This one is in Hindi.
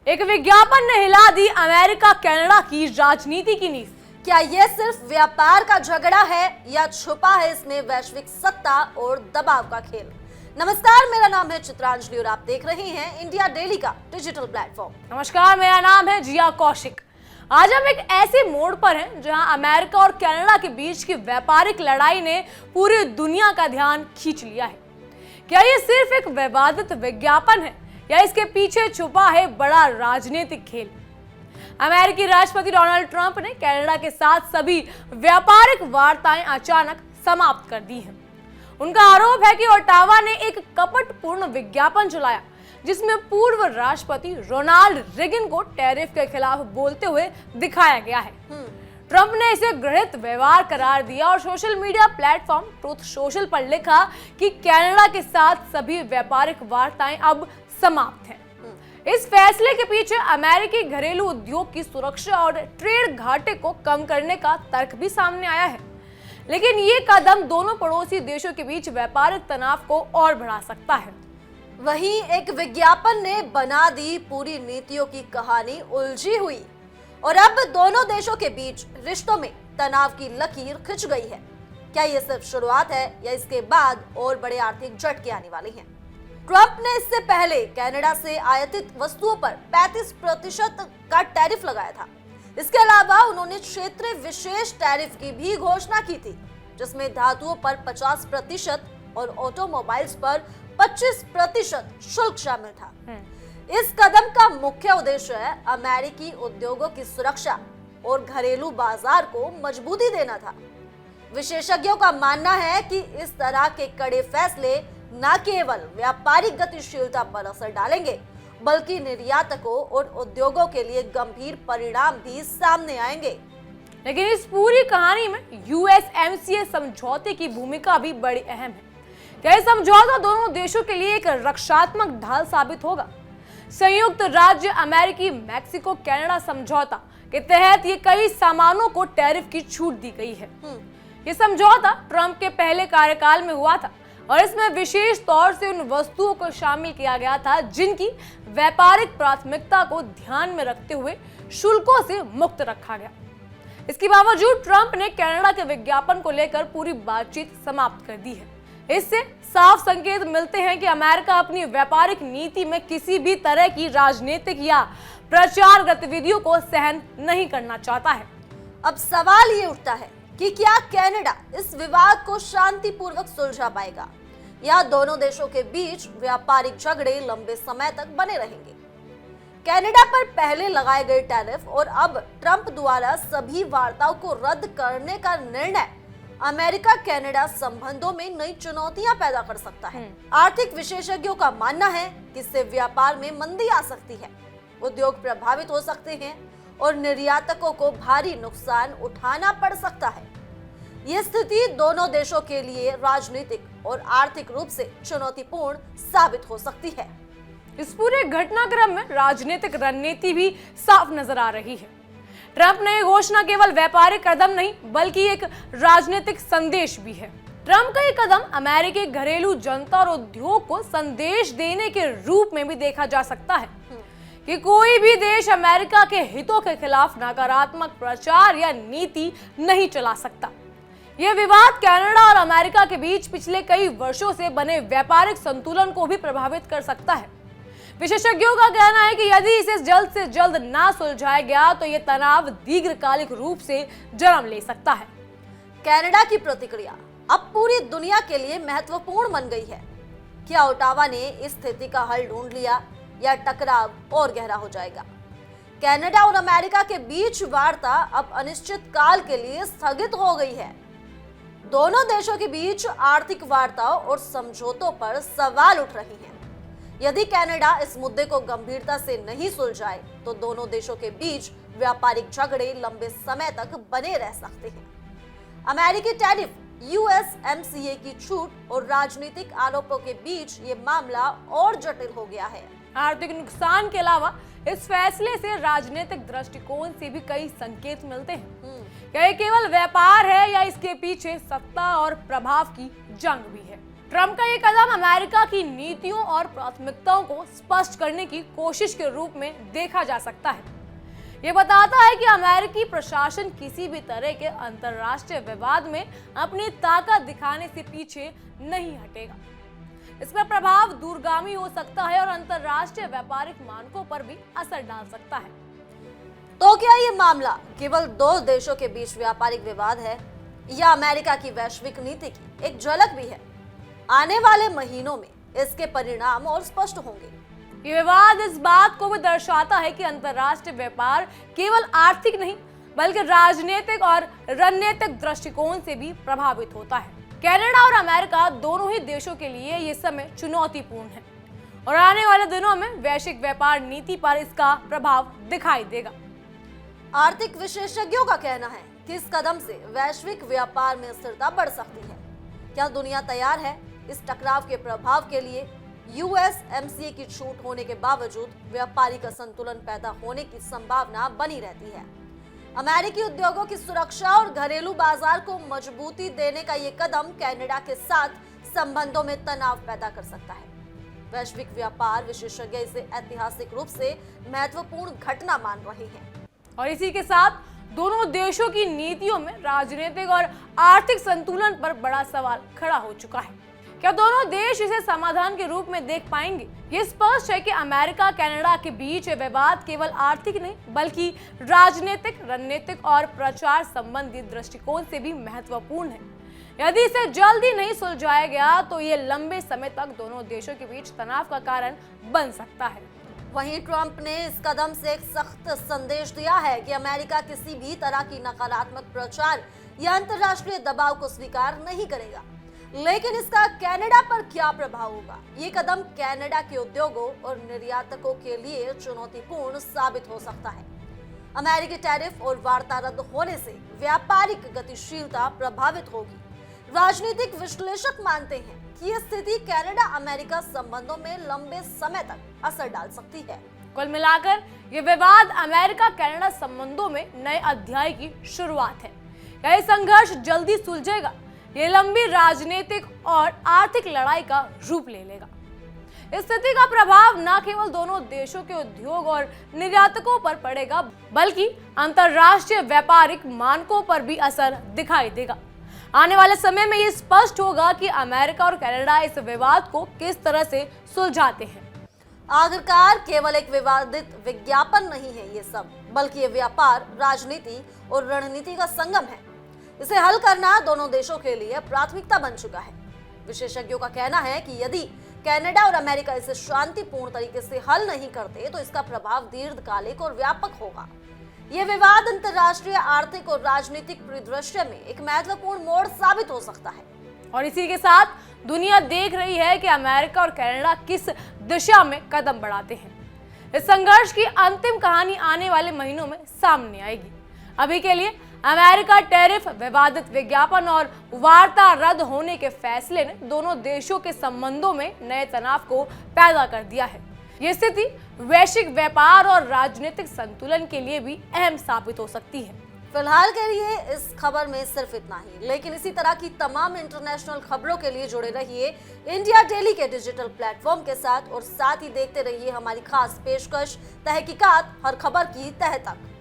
एक विज्ञापन ने हिला दी अमेरिका कनाडा की राजनीति की नींव। क्या ये सिर्फ व्यापार का झगड़ा है या छुपा है इसमें वैश्विक सत्ता और दबाव का खेल? नमस्कार, मेरा नाम है चित्रांजलि और आप देख रहे हैं इंडिया डेली का डिजिटल प्लेटफॉर्म। नमस्कार, मेरा नाम है जिया कौशिक। आज हम एक ऐसे मोड़ पर हैं जहां अमेरिका और कनाडा के बीच की व्यापारिक लड़ाई ने पूरी दुनिया का ध्यान खींच लिया है। क्या ये सिर्फ एक विवादित विज्ञापन है या इसके पीछे छुपा है बड़ा राजनीतिक खेल? अमेरिकी राष्ट्रपति डोनाल्ड ट्रंप ने कनाडा के साथ सभी व्यापारिक वार्ताएं अचानक समाप्त कर दी हैं। उनका आरोप है कि ओटावा ने एक कपटपूर्ण विज्ञापन चलाया जिसमें पूर्व राष्ट्रपति रोनाल्ड रेगन को टैरिफ के खिलाफ बोलते हुए दिखाया गया है। ट्रंप ने इसे घृणित व्यवहार करार दिया और social media platform truth social पर लिखा कि कनाडा के साथ सभी व्यापारिक वार्ताएं अब समाप्त हैं। इस फैसले के पीछे अमेरिकी घरेलू उद्योग की सुरक्षा और ट्रेड घाटे को कम करने का तर्क भी सामने आया है, लेकिन ये कदम दोनों पड़ोसी देशों के बीच व्यापारिक तनाव को और बढ़ा सकता है। वहीं एक विज्ञापन ने बना दी पूरी नीतियों की कहानी उलझी हुई और अब दोनों देशों के बीच रिश्तों में तनाव की लकीर खिंच गई है। क्या ये सिर्फ शुरुआत है या इसके बाद और बड़े आर्थिक झटके आने वाले हैं? ट्रंप ने इससे पहले कनाडा से आयातित वस्तुओं पर 35% का टैरिफ लगाया था। इसके अलावा उन्होंने क्षेत्रीय विशेष टैरिफ की भी घोषणा की थी, जिसमें धातुओं पर 50% और ऑटोमोबाइल्स पर 25% शुल्क शामिल था। इस कदम का मुख्य उद्देश्य है अमेरिकी उद्योगों की सुरक्षा और घरेलू बाजार को मजबूती देना था। विशेषज्ञों का मानना है कि इस तरह के कड़े फैसले न केवल व्यापारिक गतिशीलता पर असर डालेंगे, बल्कि निर्यातकों और उद्योगों के लिए गंभीर परिणाम भी सामने आएंगे। लेकिन इस पूरी कहानी में यूएसएमसीए समझौते की भूमिका भी बड़ी अहम है। क्या यह समझौता दोनों देशों के लिए एक रक्षात्मक ढाल साबित होगा? संयुक्त राज्य अमेरिकी मैक्सिको कनाडा समझौता के तहत ये कई सामानों को टैरिफ की छूट दी गई है। ये समझौता ट्रंप के पहले कार्यकाल में हुआ था और इसमें विशेष तौर से उन वस्तुओं को शामिल किया गया था जिनकी व्यापारिक प्राथमिकता को ध्यान में रखते हुए शुल्कों से मुक्त रखा गया। इसके बावजूद ट्रंप ने कनाडा के विज्ञापन को लेकर पूरी बातचीत समाप्त कर दी है। इससे साफ संकेत मिलते हैं कि अमेरिका अपनी व्यापारिक नीति में किसी भी तरह की राजनीतिक या प्रचार गतिविधियों को सहन नहीं करना चाहता है। अब सवाल ये उठता है कि क्या कनाडा इस विवाद को शांतिपूर्वक सुलझा पाएगा या दोनों देशों के बीच व्यापारिक झगड़े लंबे समय तक बने रहेंगे? कनाडा पर पहले लगाए गए टैरिफ और अब ट्रंप द्वारा सभी वार्ताओं को रद्द करने का निर्णय अमेरिका कनाडा संबंधों में नई चुनौतियां पैदा कर सकता है। आर्थिक विशेषज्ञों का मानना है कि इससे व्यापार में मंदी आ सकती है, उद्योग प्रभावित हो सकते हैं और निर्यातकों को भारी नुकसान उठाना पड़ सकता है। ये स्थिति दोनों देशों के लिए राजनीतिक और आर्थिक रूप से चुनौतीपूर्ण साबित हो सकती है। इस पूरे घटनाक्रम में राजनीतिक रणनीति भी साफ नजर आ रही है। ट्रंप ने यह घोषणा केवल व्यापारिक कदम नहीं बल्कि एक राजनीतिक संदेश भी है। ट्रंप का यह कदम अमेरिकी घरेलू जनता और उद्योग को संदेश देने के रूप में भी देखा जा सकता है कि कोई भी देश अमेरिका के हितों के खिलाफ नकारात्मक प्रचार या नीति नहीं चला सकता। यह विवाद कनाडा और अमेरिका के बीच पिछले कई वर्षों से बने व्यापारिक संतुलन को भी प्रभावित कर सकता है। विशेषज्ञों का कहना है कि यदि इसे जल्द से जल्द ना सुलझाया गया तो यह तनाव दीर्घकालिक रूप से जन्म ले सकता है। कनाडा की प्रतिक्रिया अब पूरी दुनिया के लिए महत्वपूर्ण बन गई है। क्या ओटावा ने इस स्थिति का हल ढूंढ लिया या टकराव और गहरा हो जाएगा? कनाडा और अमेरिका के बीच वार्ता अब अनिश्चित काल के लिए स्थगित हो गई है। दोनों देशों के बीच आर्थिक वार्ताओं और समझौतों पर सवाल उठ रहे हैं। यदि कनाडा इस मुद्दे को गंभीरता से नहीं सुलझाए तो दोनों देशों के बीच व्यापारिक झगड़े लंबे समय तक बने रह सकते हैं। अमेरिकी टैरिफ, यूएसएमसीए की छूट और राजनीतिक आरोपों के बीच ये मामला और जटिल हो गया है। आर्थिक नुकसान के अलावा इस फैसले से राजनीतिक दृष्टिकोण से भी कई संकेत मिलते हैं। क्या ये केवल व्यापार है या इसके पीछे सत्ता और प्रभाव की जंग भी है? ट्रंप का ये कदम अमेरिका की नीतियों और प्राथमिकताओं को स्पष्ट करने की कोशिश के रूप में देखा जा सकता है। ये बताता है कि अमेरिकी प्रशासन किसी भी तरह के अंतर्राष्ट्रीय विवाद में अपनी ताकत दिखाने से पीछे नहीं हटेगा। इसका प्रभाव दूरगामी हो सकता है और अंतर्राष्ट्रीय व्यापारिक मानकों पर भी असर डाल सकता है। तो क्या ये मामला केवल दो देशों के बीच व्यापारिक विवाद है या अमेरिका की वैश्विक नीति की एक झलक भी है? आने वाले महीनों में इसके परिणाम और स्पष्ट होंगे। ये विवाद इस बात को भी दर्शाता है कि अंतर्राष्ट्रीय व्यापार केवल आर्थिक नहीं बल्कि राजनीतिक और रणनीतिक दृष्टिकोण से भी प्रभावित होता है। कनाडा और अमेरिका दोनों ही देशों के लिए ये समय चुनौतीपूर्ण है और आने वाले दिनों में वैश्विक व्यापार नीति पर इसका प्रभाव दिखाई देगा। आर्थिक विशेषज्ञों का कहना है कि इस कदम से वैश्विक व्यापार में स्थिरता बढ़ सकती है। क्या दुनिया तैयार है इस टकराव के प्रभाव के लिए? यूएसएमसीए की छूट होने के बावजूद व्यापारिक असंतुलन पैदा होने की संभावना बनी रहती है। अमेरिकी उद्योगों की सुरक्षा और घरेलू बाजार को मजबूती देने का ये कदम कनाडा के साथ संबंधों में तनाव पैदा कर सकता है। वैश्विक व्यापार विशेषज्ञ इसे ऐतिहासिक रूप से महत्वपूर्ण घटना मान रहे हैं और इसी के साथ दोनों देशों की नीतियों में राजनीतिक और आर्थिक संतुलन पर बड़ा सवाल खड़ा हो चुका है। क्या दोनों देश इसे समाधान के रूप में देख पाएंगे? ये स्पष्ट है कि अमेरिका कनाडा के बीच ये विवाद केवल आर्थिक नहीं बल्कि राजनीतिक, रणनीतिक और प्रचार संबंधी दृष्टिकोण से भी महत्वपूर्ण है। यदि इसे जल्दी नहीं सुलझाया गया तो ये लंबे समय तक दोनों देशों के बीच तनाव का कारण बन सकता है। वहीं ट्रंप ने इस कदम से एक सख्त संदेश दिया है कि अमेरिका किसी भी तरह की नकारात्मक प्रचार या अंतर्राष्ट्रीय दबाव को स्वीकार नहीं करेगा। लेकिन इसका कनाडा पर क्या प्रभाव होगा? ये कदम कनाडा के उद्योगों और निर्यातकों के लिए चुनौतीपूर्ण साबित हो सकता है। अमेरिकी टैरिफ और वार्ता रद्द होने से व्यापारिक गतिशीलता प्रभावित होगी। राजनीतिक विश्लेषक मानते हैं कि यह स्थिति कनाडा अमेरिका संबंधों में लंबे समय तक असर डाल सकती है। कुल मिलाकर ये विवाद अमेरिका कनाडा संबंधों में नए अध्याय की शुरुआत है। यह संघर्ष जल्दी सुलझेगा, ये लंबी राजनीतिक और आर्थिक लड़ाई का रूप ले लेगा। इस स्थिति का प्रभाव न केवल दोनों देशों के उद्योग और निर्यातकों पर पड़ेगा बल्कि अंतर्राष्ट्रीय व्यापारिक मानकों पर भी असर दिखाई देगा। आने वाले समय में ये स्पष्ट होगा कि अमेरिका और कनाडा इस विवाद को किस तरह से सुलझाते हैं। आखिरकार केवल एक विवादित विज्ञापन नहीं है ये सब, बल्कि ये व्यापार, राजनीति और रणनीति का संगम है। इसे हल करना दोनों देशों के लिए प्राथमिकता बन चुका है। विशेषज्ञों का कहना है कि यदि कनाडा और अमेरिका इसे शांतिपूर्ण तरीके से हल नहीं करते तो इसका प्रभाव दीर्घकालिक और व्यापक होगा। यह विवाद अंतर्राष्ट्रीय आर्थिक और राजनीतिक परिदृश्य में एक महत्वपूर्ण मोड़ साबित हो सकता है। और इसी के साथ दुनिया देख रही है कि अमेरिका और कनाडा किस दिशा में कदम बढ़ाते हैं। इस संघर्ष की अंतिम कहानी आने वाले महीनों में सामने आएगी। अभी के लिए अमेरिका टैरिफ, विवादित विज्ञापन और वार्ता रद्द होने के फैसले ने दोनों देशों के संबंधों में नए तनाव को पैदा कर दिया है। ये स्थिति वैश्विक व्यापार और राजनीतिक संतुलन के लिए भी अहम साबित हो सकती है। फिलहाल के लिए इस खबर में सिर्फ इतना ही, लेकिन इसी तरह की तमाम इंटरनेशनल खबरों के लिए जुड़े रहिए इंडिया डेली के डिजिटल प्लेटफॉर्म के साथ और साथ ही देखते रहिए हमारी खास पेशकश तहकीकात, हर खबर की तह तक।